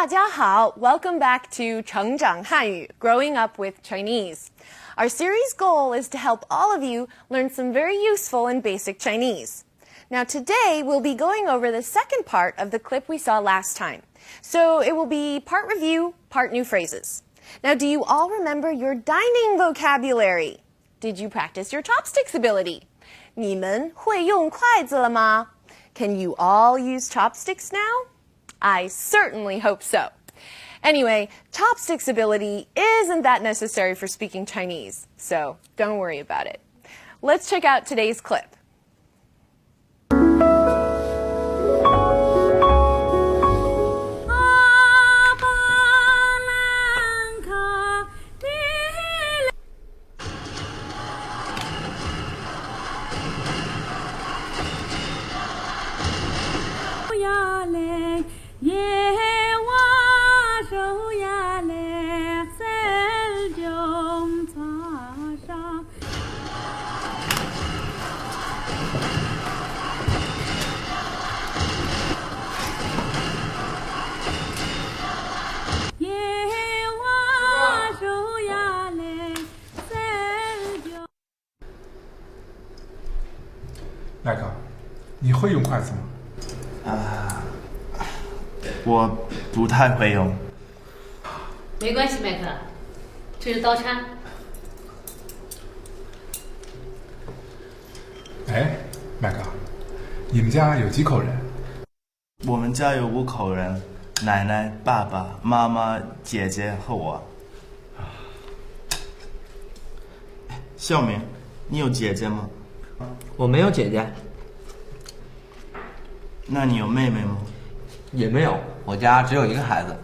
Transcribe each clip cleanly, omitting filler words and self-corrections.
大家好, welcome back to 成长汉语, Growing Up with Chinese. Our series goal is to help all of you learn some very useful and basic Chinese. Now today we'll be going over the second part of the clip we saw last time. So it will be part review, part new phrases. Now do you all remember your dining vocabulary? Did you practice your chopsticks ability? 你们会用筷子了吗? Can you all use chopsticks now? I certainly hope so. Anyway, chopsticks ability isn't that necessary for speaking Chinese, so don't worry about it. Let's check out today's clip.麦克，你会用筷子吗？我不太会用。没关系，麦克，这是刀叉。哎，麦克，你们家有几口人？我们家有5口人，奶奶、爸爸妈妈、姐姐和我。孝明，你有姐姐吗？我没有姐姐。那你有妹妹吗？也没有，我家只有一个孩子。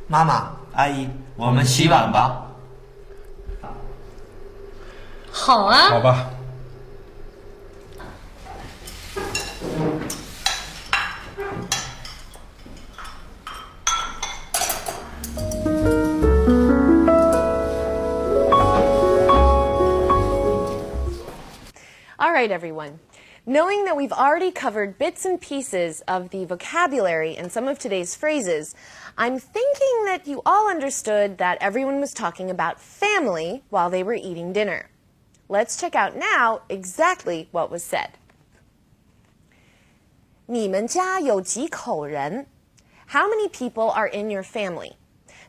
妈妈，阿姨，我们洗碗吧。好啊。好吧。All right, everyone. Knowing that we've already covered bits and pieces of the vocabulary and some of today's phrases, I'm thinking that you all understood that everyone was talking about family while they were eating dinner. Let's check out now exactly what was said. 你们家有几口人? How many people are in your family?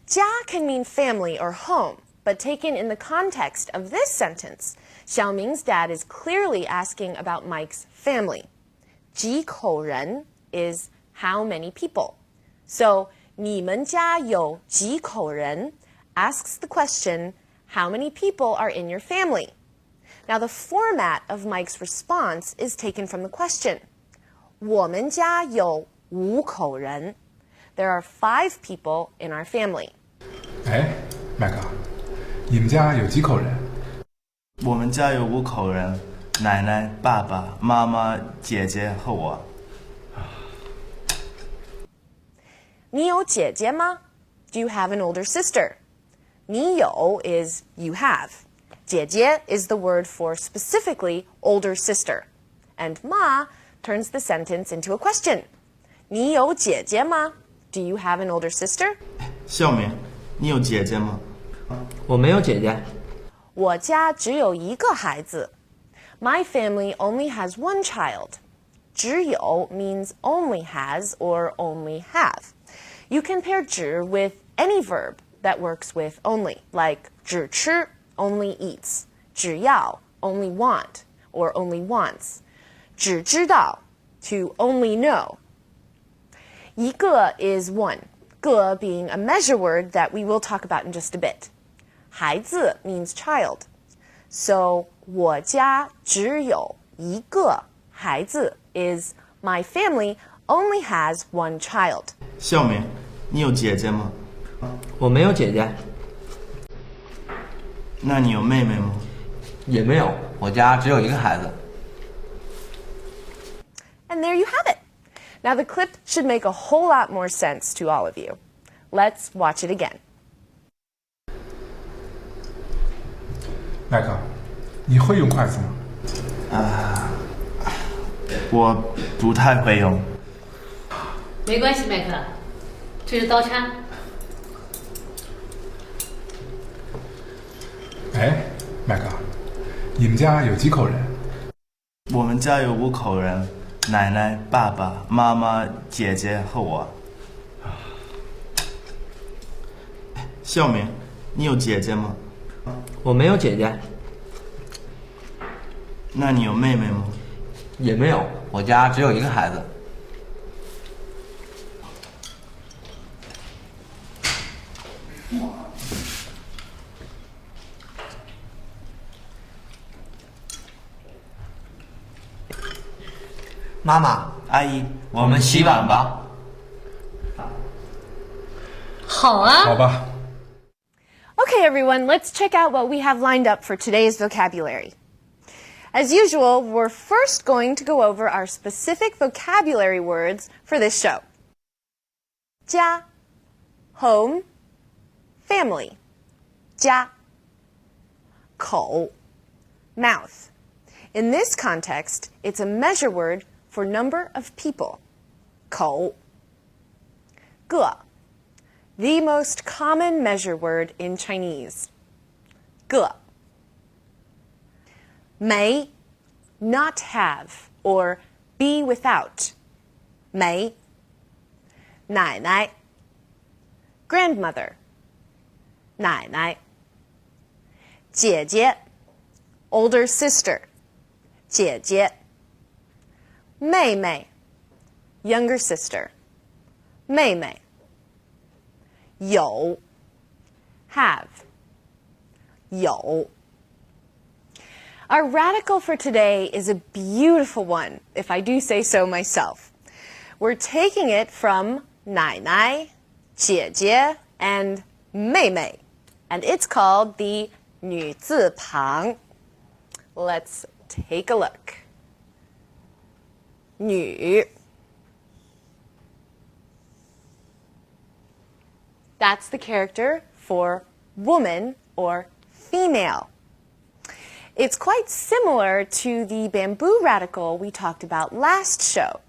家 can mean family or home, but taken in the context of this sentence, Xiaoming's dad is clearly asking about Mike's family. 几口人 is how many people. So, 你们家有几口人 asks the question, how many people are in your family? Now, the format of Mike's response is taken from the question. 我们家有5口人. There are 5 people in our family. 哎，麦克，你们家有几口人？我们家有5口人，奶奶、爸爸妈妈、姐姐和我。你有姐姐吗? Do you have an older sister? 你有 is you have. 姐姐 is the word for specifically older sister. And ma turns the sentence into a question. 你有姐姐吗? Do you have an older sister? 孝明，你有姐姐吗？我没有姐姐。我家只有一个孩子. My family only has one child. 只有 means only has or only have. You can pair 只 with any verb that works with only, like 只吃, only eats, 只要, only want, or only wants, 只知道, to only know. 一个 is one, 个 being a measure word that we will talk about in just a bit. 孩子 means child. So, 我家只有一个孩子 is my family only has one child. 孝明，你有姐姐吗？我没有姐姐。那你有妹妹吗？也没有，我家只有一个孩子。And there you have it. Now the clip should make a whole lot more sense to all of you. Let's watch it again. 麦克，你会用筷子吗？我不太会用。没关系，麦克，这是刀叉。哎，麦克，你们家有几口人？我们家有5口人，奶奶、爸爸妈妈、姐姐和我。孝明，你有姐姐吗？我没有姐姐，那你有妹妹吗？也没有，我家只有一个孩子。妈妈，阿姨，我们洗碗吧。好啊。好吧。 Okay, everyone, let's check out what we have lined up for today's vocabulary. As usual, we're first going to go over our specific vocabulary words for this show. 家 home, family. 家 口 mouth. In this context, it's a measure word for number of people. 口 个 the most common measure word in Chinese. 个 没 not have or be without. 没 奶奶 grandmother. 奶奶 姐姐 older sister. 姐姐 妹妹 younger sister. 妹妹有 have 有 Our radical for today is a beautiful one, if I do say so myself. We're taking it from 奶奶 姐姐 and 妹妹, and it's called the 女字旁. Let's take a look. 女 That's the character for woman or female. It's quite similar to the bamboo radical we talked about last show.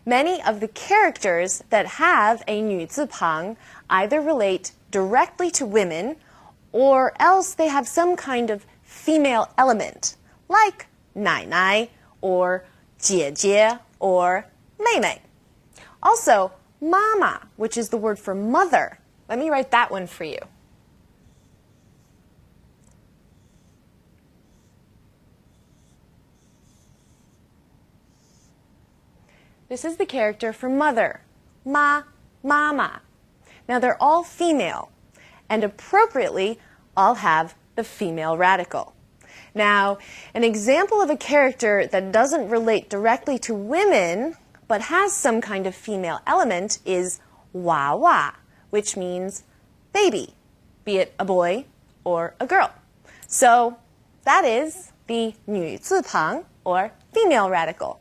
Many of the characters that have a 女字旁 either relate directly to women or else they have some kind of female element, like 奶奶 or 姐姐 or 妹妹. Also, 妈妈, which is the word for mother. Let me write that one for you. This is the character for mother, ma, mama. Now they're all female, and appropriately all have the female radical. Now, an example of a character that doesn't relate directly to women, but has some kind of female element is 娃娃, which means baby, be it a boy or a girl. So that is the 女字旁 or female radical.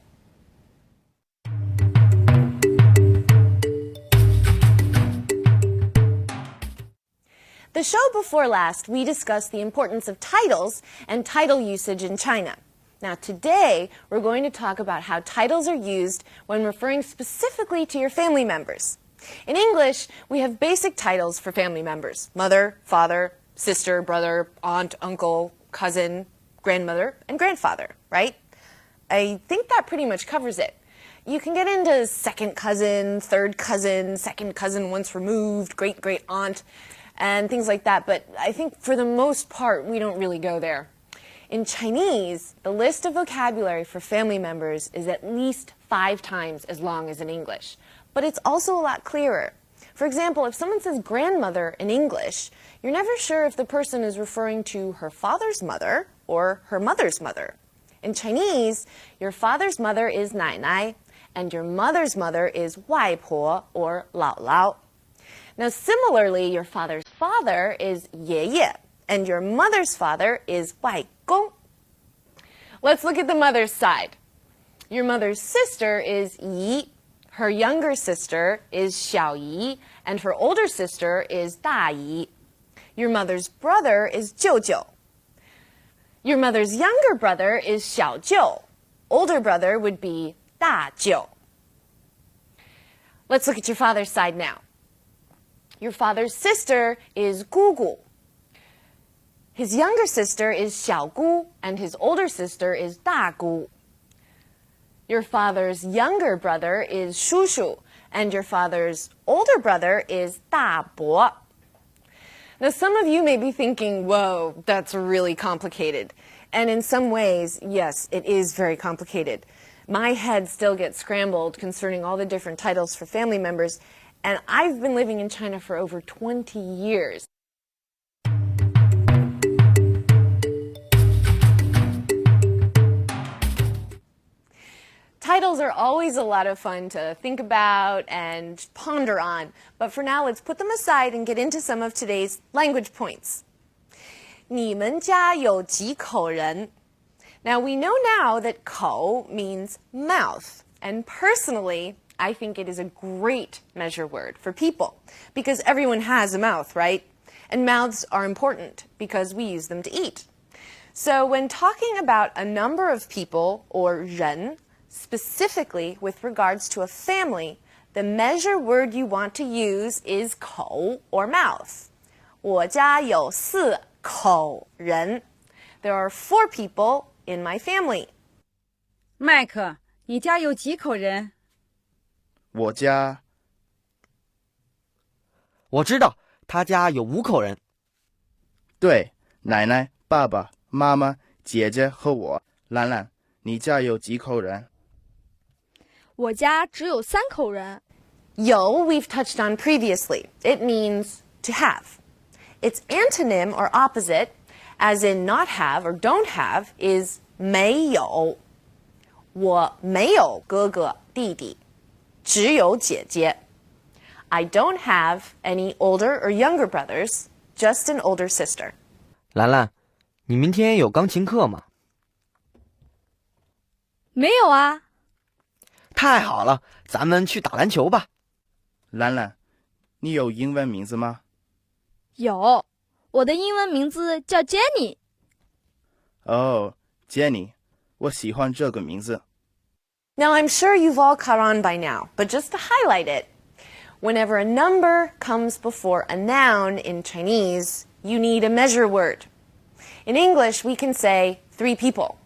The show before last, we discussed the importance of titles and title usage in China. Now today, we're going to talk about how titles are used when referring specifically to your family members. In English, we have basic titles for family members: mother, father, sister, brother, aunt, uncle, cousin, grandmother, and grandfather, right? I think that pretty much covers it. You can get into second cousin, third cousin, second cousin once removed, great-great aunt, and things like that, but I think for the most part, we don't really go there. In Chinese, the list of vocabulary for family members is at least 5 times as long as in English, but it's also a lot clearer. For example, if someone says grandmother in English, you're never sure if the person is referring to her father's mother or her mother's mother. In Chinese, your father's mother is 奶奶, and your mother's mother is 外婆 or 姥姥. Now, similarly, your father's father is 爷爷, and your mother's father is 外公. Let's look at the mother's side. Your mother's sister is 姨, her younger sister is 小姨, and her older sister is 大姨. Your mother's brother is 舅舅. Your mother's younger brother is 小舅. Older brother would be 大舅. Let's look at your father's side now. Your father's sister is 姑姑. His younger sister is 小姑, and his older sister is 大姑. Your father's younger brother is 叔叔, and your father's older brother is 大伯. Now, some of you may be thinking, whoa, that's really complicated. And in some ways, yes, it is very complicated. My head still gets scrambled concerning all the different titles for family members, and I've been living in China for over 20 years. Titles are always a lot of fun to think about and ponder on, but for now, let's put them aside and get into some of today's language points. 你们家有几口人? Now, we know now that 口 means mouth, and personally, I think it is a great measure word for people, because everyone has a mouth, right? And mouths are important because we use them to eat. So when talking about a number of people, or 人, specifically with regards to a family, the measure word you want to use is 口 or mouth. 我家有4口人. There are 4 people in my family. 麦克，你家有几口人？我家我知道，他家有5口人。对，奶奶、爸爸、妈妈、姐姐和我。兰兰，你家有几口人？我家只有3口人。有 we've touched on previously. It means to have. Its antonym or opposite, as in not have or don't have, is 没有。我没有哥哥弟弟，只有姐姐。I don't have any older or younger brothers, just an older sister. 兰兰，你明天有钢琴课吗？没有啊。太好了，咱们去打篮球吧。兰兰，你有英文名字吗？有，我的英文名字叫 Jenny。哦， Jenny， 我喜欢这个名字。Now, I'm sure you've all caught on by now, but just to highlight it, whenever a number comes before a noun in Chinese, you need a measure word. In English, we can say 3 people.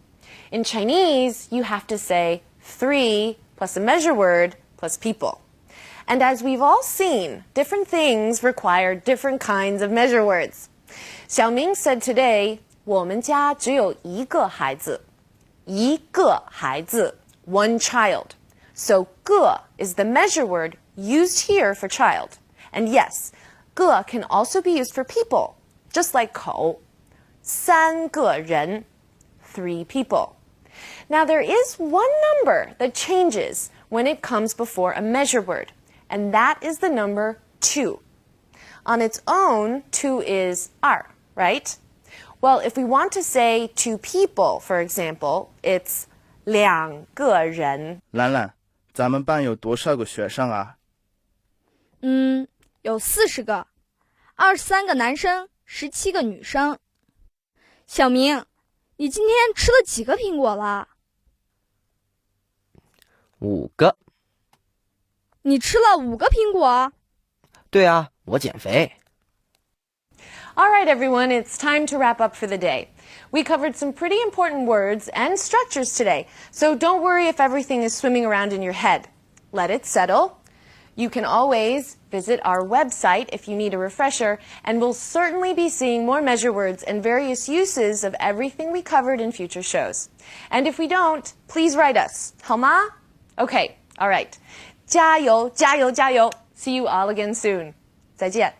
In Chinese, you have to say 3 plus a measure word plus people. And as we've all seen, different things require different kinds of measure words. Xiaoming said today, 我们家只有一个孩子。一个孩子, one child. So 个 is the measure word used here for child. And yes, 个 can also be used for people, just like 口. 3个人, 3 people. Now there is one number that changes when it comes before a measure word, and that is the number 2. On its own, 2 is 2, right? Well, if we want to say 2 people, for example, it's 2个人。兰兰，咱们班有多少个学生啊？有40个，23个男生，17个女生。小明，你今天吃了几个苹果了？5个。你吃了5个苹果？对啊，我减肥。All right, everyone, it's time to wrap up for the day. We covered some pretty important words and structures today, so don't worry if everything is swimming around in your head. Let it settle. You can always visit our website if you need a refresher, and we'll certainly be seeing more measure words and various uses of everything we covered in future shows. And if we don't, please write us. 好吗? Okay, all right. 加油, 加油, 加油. See you all again soon. 再见.